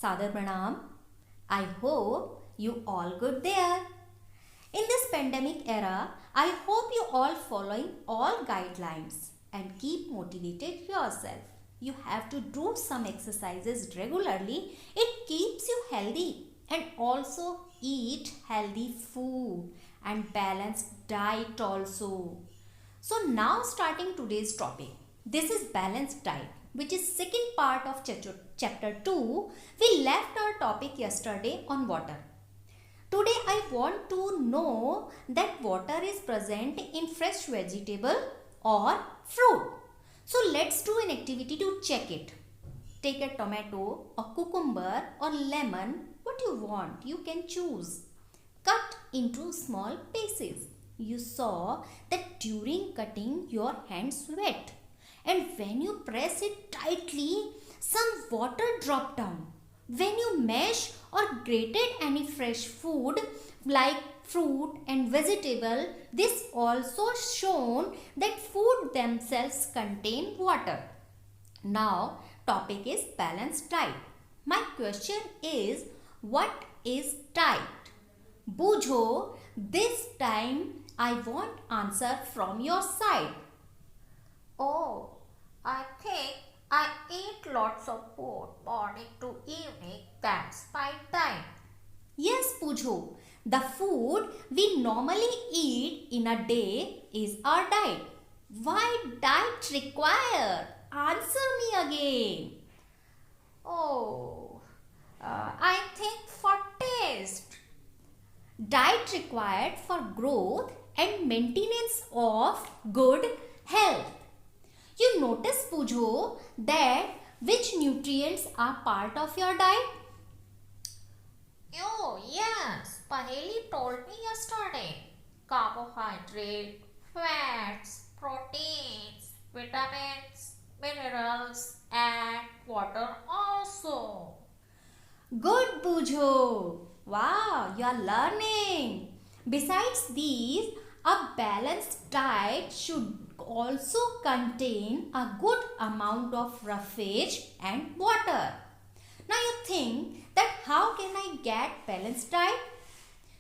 Sadar Pranam. I hope you all good there. In this pandemic era, I hope you all following all guidelines and keep motivated yourself. You have to do some exercises regularly. It keeps you healthy and also eat healthy food and balanced diet also. So now starting today's topic. This is balanced diet, which is second part of chapter 2. We left our topic yesterday on water. Today I want to know that water is present in fresh vegetable or fruit. So let's do an activity to check it. Take a tomato or cucumber or lemon, what you want, you can choose. Cut into small pieces. You saw that during cutting your hands wet, and when you press it tightly, some water drop down. When you mash or grated any fresh food like fruit and vegetable, this also shown that food themselves contain water. Now topic is balanced diet. My question is, what is diet? Bujo, this time I want answer from your side. Oh, I think I eat lots of food morning to evening. That's my time. Yes, Pujo, the food we normally eat in a day is our diet. Why diet require? Answer me again. Oh, I think for taste. Diet required for growth and maintenance of good health. You notice, Pujo, that which nutrients are part of your diet? Oh, yes. Paheli told me yesterday. Carbohydrate, fats, proteins, vitamins, minerals, and water also. Good, Pujo. Wow, you are learning. Besides these, a balanced diet should also contain a good amount of roughage and water. Now you think that how can I get balanced diet?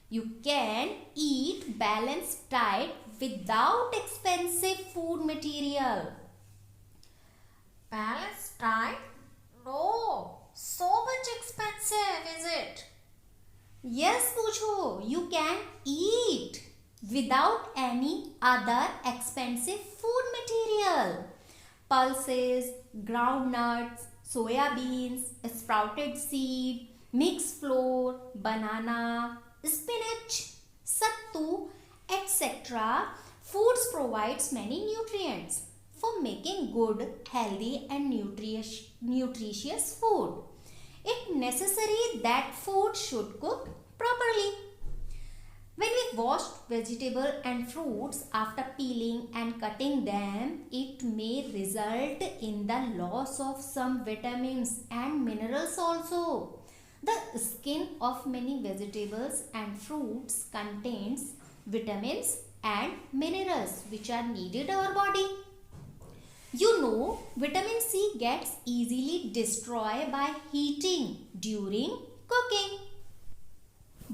You can eat balanced diet without expensive food material. Balanced diet? No, so much expensive, is it? Yes, Pujo, you can eat without any other expensive food material. Pulses, groundnuts, soya beans, sprouted seed, mixed flour, banana, spinach, sattu, etc. Foods provides many nutrients for making good, healthy and nutritious food. It's necessary that food should cook properly. When we wash vegetables and fruits after peeling and cutting them, it may result in the loss of some vitamins and minerals also. The skin of many vegetables and fruits contains vitamins and minerals which are needed in our body. You know, vitamin C gets easily destroyed by heating during cooking.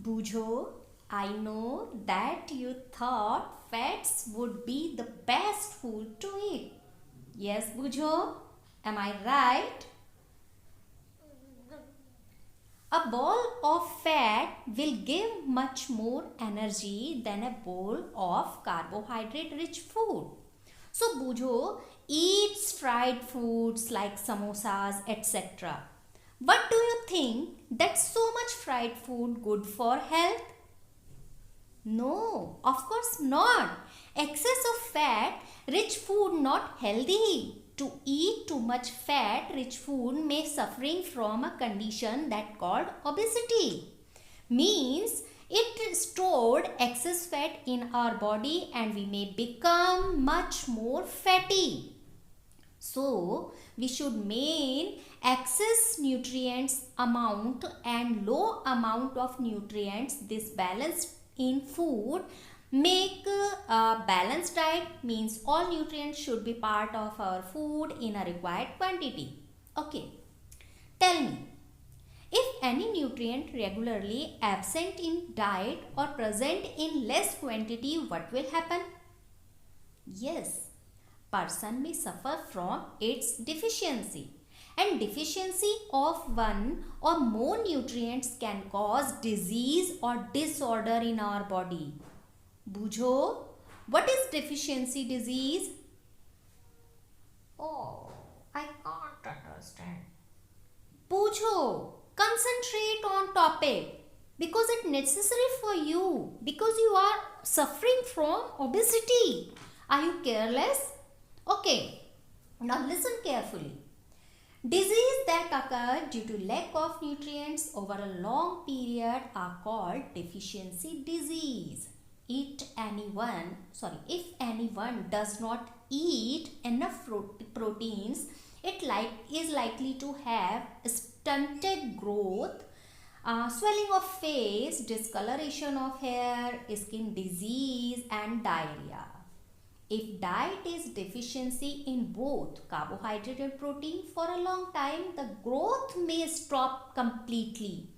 Bujo, I know that you thought fats would be the best food to eat. Yes, Bujo, am I right? A bowl of fat will give much more energy than a bowl of carbohydrate rich food. So, Bujo eats fried foods like samosas, etc. What do you think that so much fried food good for health? No, of course not. Excess of fat rich food not healthy. To eat too much fat rich food may suffering from a condition that called obesity. Means it stored excess fat in our body and we may become much more fatty. So we should maintain excess nutrients amount and low amount of nutrients. This balance in food make a balanced diet means all nutrients should be part of our food in a required quantity. Okay, tell me, If any nutrient regularly absent in diet or present in less quantity, what will happen? Yes, person may suffer from its deficiency. And deficiency of one or more nutrients can cause disease or disorder in our body. Bujho, what is deficiency disease? Oh, I can't understand. Bujho, concentrate on topic because it's necessary for you because you are suffering from obesity. Are you careless? Okay, now listen carefully. Diseases that occur due to lack of nutrients over a long period are called deficiency disease. If anyone does not eat enough proteins, it is likely to have stunted growth, swelling of face, discoloration of hair, skin disease and diarrhea. If diet is deficiency in both carbohydrate and protein for a long time, the growth may stop completely.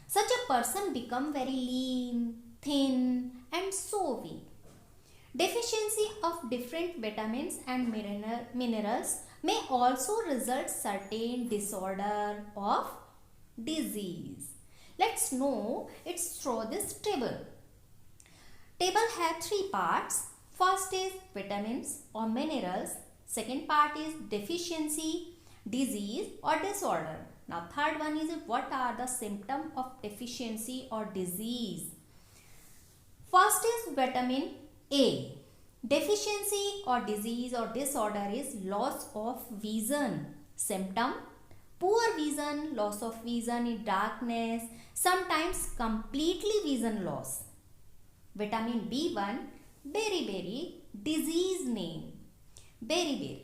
Such a person become very lean, thin and so weak. Deficiency of different vitamins and minerals may also result certain disorder of disease. Let's know it through this table. Table have three parts. First is vitamins or minerals. Second part is deficiency, disease or disorder. Now third one is what are the symptoms of deficiency or disease. First is vitamin A. Deficiency or disease or disorder is loss of vision. Symptom: poor vision, loss of vision in darkness, sometimes completely vision loss. Vitamin B1, beriberi, disease name. Beriberi,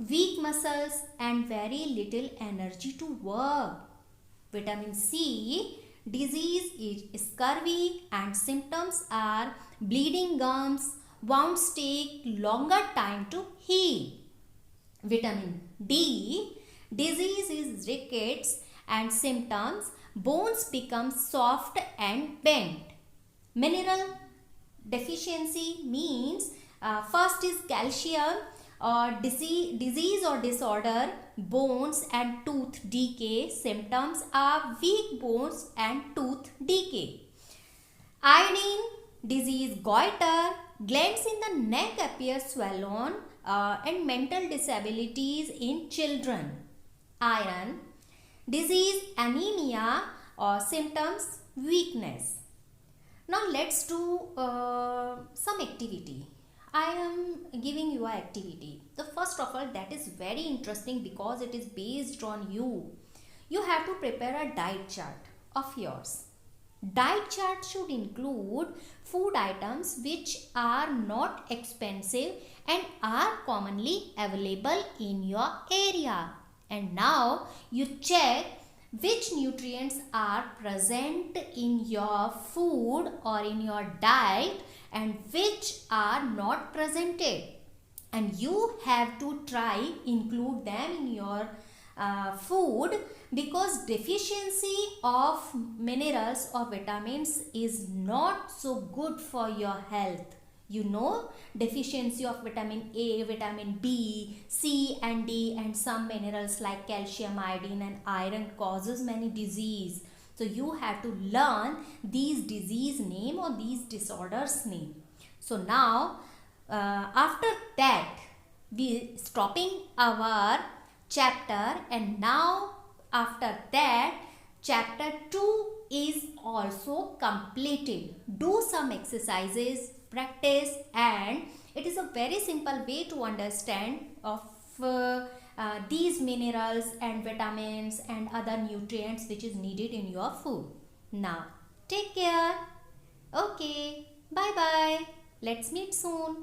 weak muscles and very little energy to work. Vitamin C, disease is scurvy and symptoms are bleeding gums, wounds take longer time to heal. Vitamin D, disease is rickets and symptoms bones become soft and bent. Mineral deficiency means first is calcium or disease or disorder, bones and tooth decay. Symptoms are weak bones and tooth decay. Iodine, disease goiter, glands in the neck appear swollen and mental disabilities in children. Iron, disease anemia or symptoms weakness. Now let's do some activity. I am giving you an activity. The first of all, that is very interesting because it is based on you. You have to prepare a diet chart of yours. Diet chart should include food items which are not expensive and are commonly available in your area. And now you check which nutrients are present in your food or in your diet and which are not presented, and you have to try include them in your food because deficiency of minerals or vitamins is not so good for your health. You know, deficiency of vitamin A, vitamin B, C and D and some minerals like calcium, iodine and iron causes many disease. So you have to learn these disease name or these disorders name. So now after that we stopping our chapter, and now after that chapter 2 is also completed. Do some exercises, practice, and it is a very simple way to understand of these minerals and vitamins and other nutrients which is needed in your food. Now take care. Okay, bye bye. Let's meet soon.